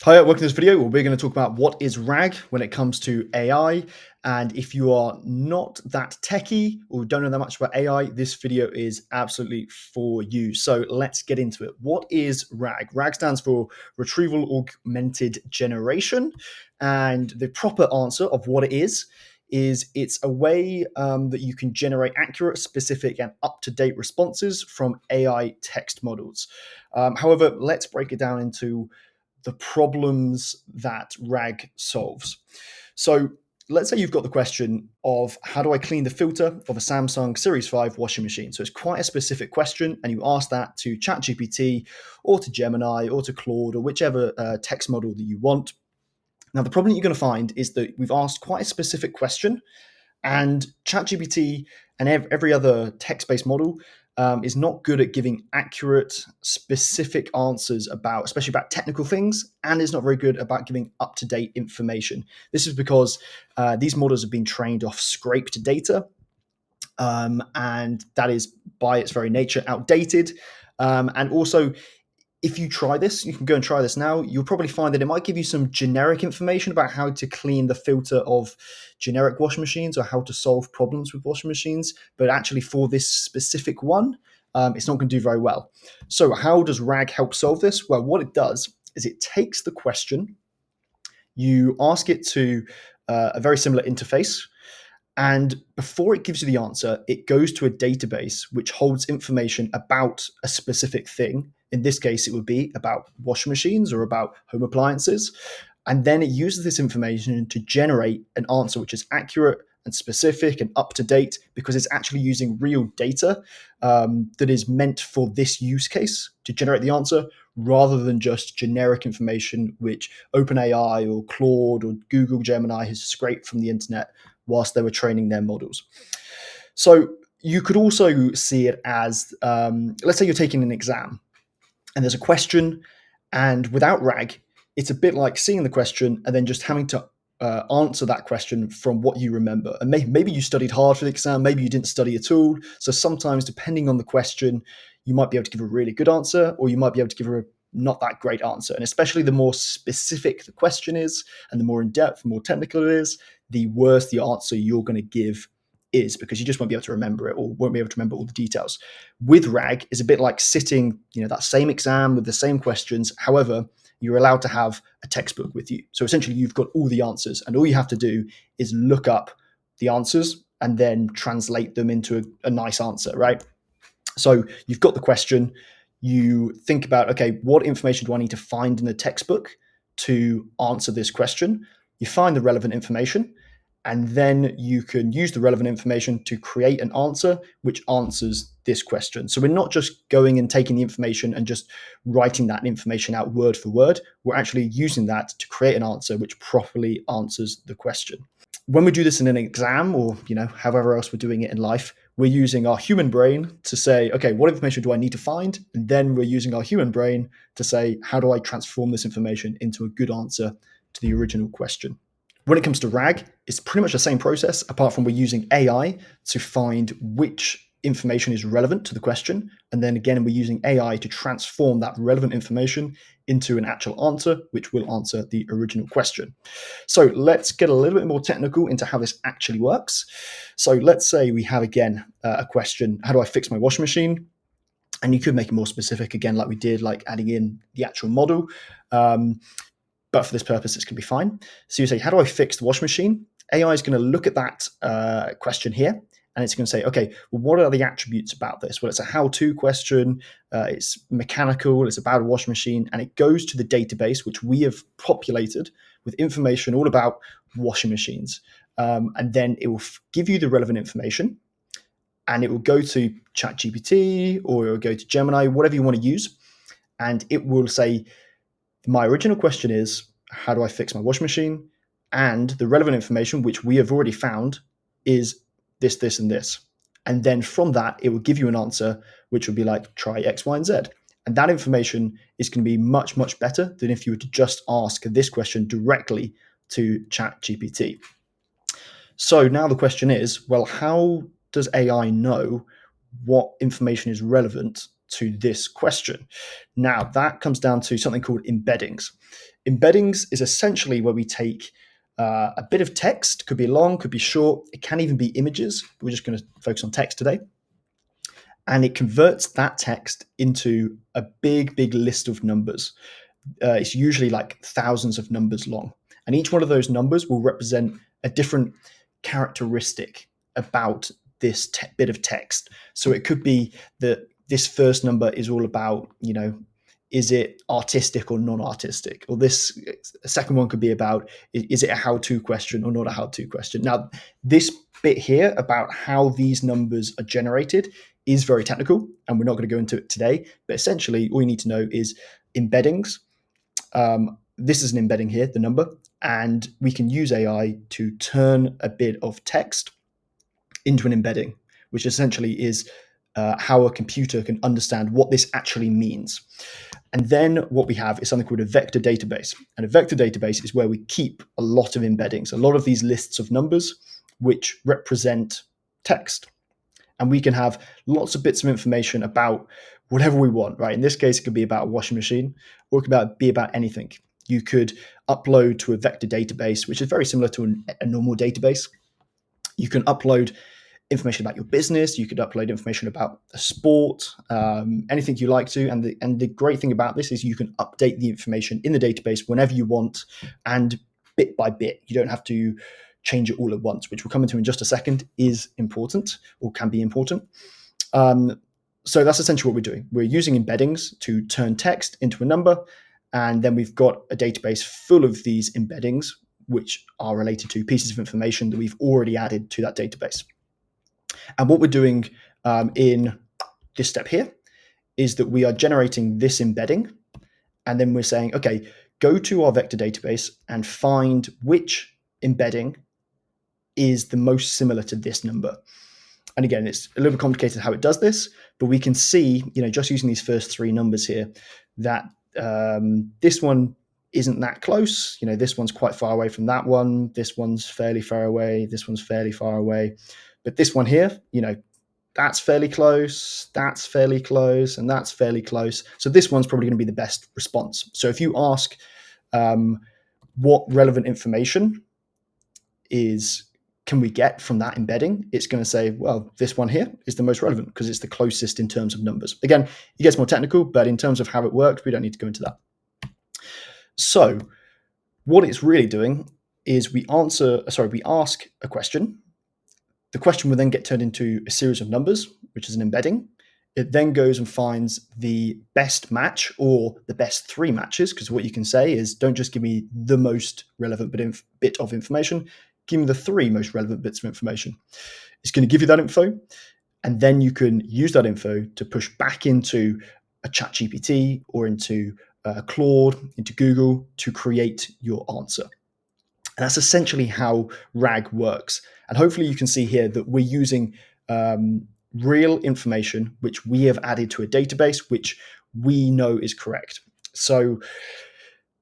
Hi, welcome to this video where we're going to talk about what is RAG when it comes to AI. And if you are not that techie or don't know that much about AI, this video is absolutely for you. So let's get into it. What is RAG? RAG stands for retrieval augmented generation. And the proper answer of what it is it's a way that you can generate accurate, specific, and up-to-date responses from AI text models. However, let's break it down into the problems that RAG solves. So let's say you've got the question of how do I clean the filter of a Samsung Series 5 washing machine? So it's quite a specific question, and you ask that to ChatGPT or to Gemini or to Claude or whichever text model that you want. Now, the problem that you're going to find is that we've asked quite a specific question, and ChatGPT and every other text-based model is not good at giving accurate, specific answers about, especially about technical things, and is not very good about giving up-to-date information. This is because these models have been trained off scraped data, and that is by its very nature outdated. And also, if you try this, you can go and try this now, you'll probably find that it might give you some generic information about how to clean the filter of generic washing machines or how to solve problems with washing machines. But actually, for this specific one, it's not going to do very well. So, how does RAG help solve this? Well, what it does is it takes the question, you ask it to a very similar interface. And before it gives you the answer, it goes to a database which holds information about a specific thing. In this case, it would be about washing machines or about home appliances. And then it uses this information to generate an answer which is accurate and specific and up to date because it's actually using real data that is meant for this use case to generate the answer rather than just generic information which OpenAI or Claude or Google Gemini has scraped from the internet whilst they were training their models. So you could also see it as, let's say you're taking an exam and there's a question, and without RAG, it's a bit like seeing the question and then just having to answer that question from what you remember. And maybe you studied hard for the exam, maybe you didn't study at all. So sometimes, depending on the question, you might be able to give a really good answer, or you might be able to give a not that great answer. And especially the more specific the question is, and the more in depth, more technical it is, the worse the answer you're going to give is, because you just won't be able to remember it or won't be able to remember all the details. With RAG, is a bit like sitting, that same exam with the same questions. However, you're allowed to have a textbook with you. So essentially, you've got all the answers, and all you have to do is look up the answers and then translate them into a nice answer, right? So you've got the question, you think about, okay, what information do I need to find in the textbook to answer this question? You find the relevant information, and then you can use the relevant information to create an answer which answers this question. So we're not just going and taking the information and just writing that information out word for word. We're actually using that to create an answer which properly answers the question. When we do this in an exam or, however else we're doing it in life, we're using our human brain to say, okay, what information do I need to find? And then we're using our human brain to say, how do I transform this information into a good answer to the original question? When it comes to RAG, it's pretty much the same process, apart from we're using AI to find which information is relevant to the question. And then again, we're using AI to transform that relevant information into an actual answer, which will answer the original question. So let's get a little bit more technical into how this actually works. So let's say we have, again, a question, how do I fix my washing machine? And you could make it more specific, again, like we did, like adding in the actual model. But for this purpose, it's going to be fine. So you say, how do I fix the washing machine? AI is going to look at that question here, and it's going to say, okay, well, what are the attributes about this? Well, it's a how-to question. It's mechanical. It's about a washing machine. And it goes to the database, which we have populated with information all about washing machines. And then it will give you the relevant information. And it will go to ChatGPT or it will go to Gemini, whatever you want to use. And it will say, my original question is, how do I fix my washing machine? And the relevant information, which we have already found, is this, this, and this. And then from that, it will give you an answer, which would be like, try X, Y, and Z. And that information is going to be much, much better than if you were to just ask this question directly to ChatGPT. So now the question is, well, how does AI know what information is relevant to this question. Now, that comes down to something called embeddings. Embeddings is essentially where we take a bit of text, could be long, could be short, it can even be images. We're just going to focus on text today. And it converts that text into a big list of numbers. It's usually like thousands of numbers long. And each one of those numbers will represent a different characteristic about this bit of text. So it could be that this first number is all about, is it artistic or non-artistic? Or this second one could be about, is it a how-to question or not a how-to question? Now, this bit here about how these numbers are generated is very technical, and we're not going to go into it today. But essentially, all you need to know is embeddings. This is an embedding here, the number, and we can use AI to turn a bit of text into an embedding, which essentially is how a computer can understand what this actually means. And then what we have is something called a vector database. And a vector database is where we keep a lot of embeddings, a lot of these lists of numbers which represent text. And we can have lots of bits of information about whatever we want, right? In this case, it could be about a washing machine, or it could be about anything. You could upload to a vector database, which is very similar to a normal database. You can upload information about your business. You could upload information about a sport, anything you like to. And the great thing about this is you can update the information in the database whenever you want and bit by bit. You don't have to change it all at once, which we'll come into in just a second, is important or can be important. So that's essentially what we're doing. We're using embeddings to turn text into a number. And then we've got a database full of these embeddings, which are related to pieces of information that we've already added to that database. And what we're doing in this step here is that we are generating this embedding, and then we're saying, okay, go to our vector database and find which embedding is the most similar to this number. And again, it's a little bit complicated how it does this, but we can see, just using these first three numbers here, that this one isn't that close. This one's quite far away from that one. This one's fairly far away. This one's fairly far away. But this one here, that's fairly close, that's fairly close, and that's fairly close. So this one's probably going to be the best response. So if you ask what relevant information can we get from that embedding, it's going to say, well, this one here is the most relevant because it's the closest in terms of numbers. Again, it gets more technical, but in terms of how it works, we don't need to go into that. So what it's really doing is we ask a question. The question will then get turned into a series of numbers, which is an embedding. It then goes and finds the best match or the best three matches, because what you can say is, don't just give me the most relevant bit of information, give me the three most relevant bits of information. It's going to give you that info, and then you can use that info to push back into a ChatGPT or into Claude, into Google to create your answer. And that's essentially how RAG works. And hopefully you can see here that we're using real information, which we have added to a database, which we know is correct. So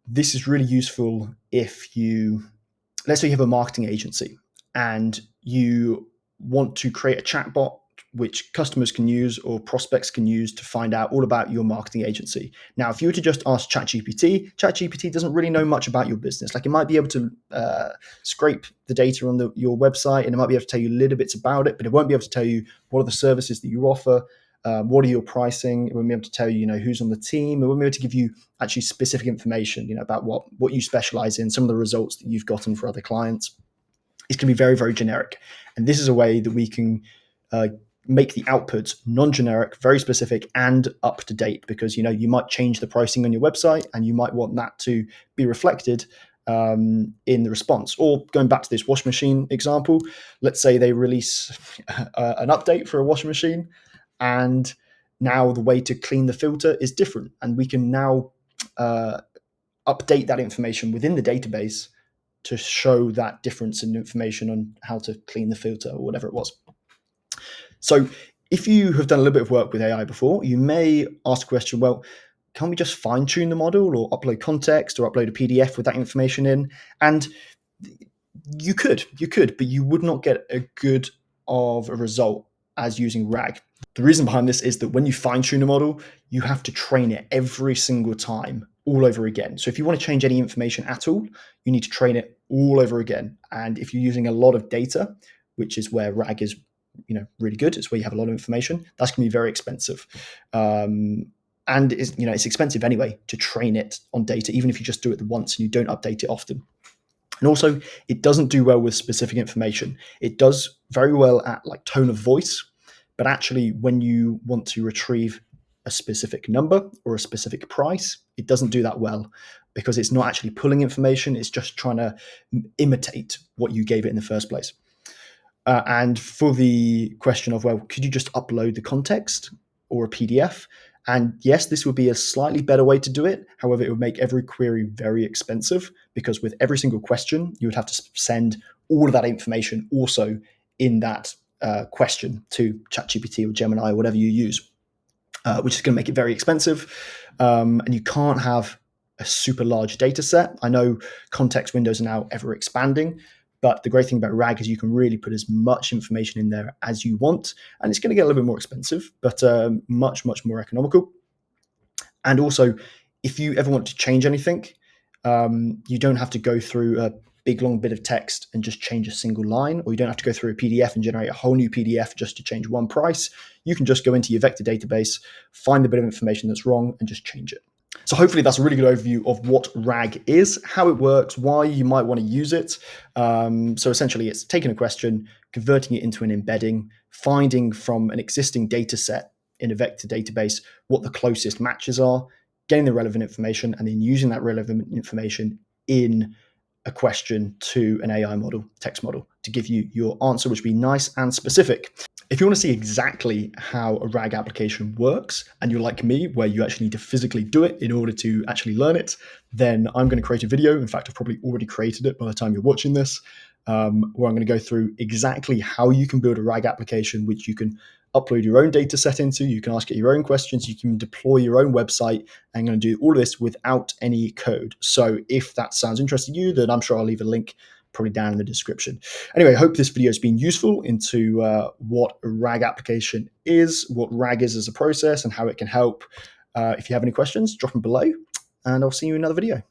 this is really useful if let's say you have a marketing agency and you want to create a chatbot which customers can use or prospects can use to find out all about your marketing agency. Now, if you were to just ask ChatGPT doesn't really know much about your business. Like, it might be able to scrape the data on your website, and it might be able to tell you little bits about it, but it won't be able to tell you what are the services that you offer, what are your pricing. It won't be able to tell you, who's on the team. It won't be able to give you actually specific information, about what you specialize in, some of the results that you've gotten for other clients. It's going to be very, very generic. And this is a way that we can make the outputs non-generic, very specific, and up to date, because you might change the pricing on your website and you might want that to be reflected in the response. Or going back to this washing machine example, let's say they release an update for a washing machine, and now the way to clean the filter is different, and we can now update that information within the database to show that difference in information on how to clean the filter or whatever it was. So if you have done a little bit of work with AI before, you may ask a question, well, can we just fine tune the model or upload context or upload a PDF with that information in? And you could, but you would not get a good of a result as using RAG. The reason behind this is that when you fine tune a model, you have to train it every single time all over again. So if you want to change any information at all, you need to train it all over again. And if you're using a lot of data, which is where RAG is, really good, it's where you have a lot of information, that's going to be very expensive. And it's expensive anyway to train it on data, even if you just do it once and you don't update it often. And also, it doesn't do well with specific information. It does very well at like tone of voice, but actually, when you want to retrieve a specific number or a specific price, it doesn't do that well because it's not actually pulling information. It's just trying to imitate what you gave it in the first place. And for the question of, well, could you just upload the context or a PDF? And yes, this would be a slightly better way to do it. However, it would make every query very expensive because with every single question, you would have to send all of that information also in that question to ChatGPT or Gemini or whatever you use, which is going to make it very expensive. And you can't have a super large data set. I know context windows are now ever expanding, but the great thing about RAG is you can really put as much information in there as you want, and it's going to get a little bit more expensive, but much, much more economical. And also, if you ever want to change anything, you don't have to go through a big long bit of text and just change a single line, or you don't have to go through a PDF and generate a whole new PDF just to change one price. You can just go into your vector database, find the bit of information that's wrong, and just change it. So hopefully that's a really good overview of what RAG is, how it works, why you might want to use it. So essentially it's taking a question, converting it into an embedding, finding from an existing data set in a vector database what the closest matches are, getting the relevant information, and then using that relevant information in a question to an AI model, text model, to give you your answer, which would be nice and specific. If you want to see exactly how a RAG application works, and you're like me, where you actually need to physically do it in order to actually learn it, then I'm going to create a video. In fact, I've probably already created it by the time you're watching this, where I'm going to go through exactly how you can build a RAG application, which you can upload your own data set into, you can ask it your own questions, you can deploy your own website, and I'm going to do all of this without any code. So if that sounds interesting to you, then I'm sure I'll leave a link probably down in the description. Anyway, I hope this video has been useful into what a RAG application is, what RAG is as a process, and how it can help. If you have any questions, drop them below, and I'll see you in another video.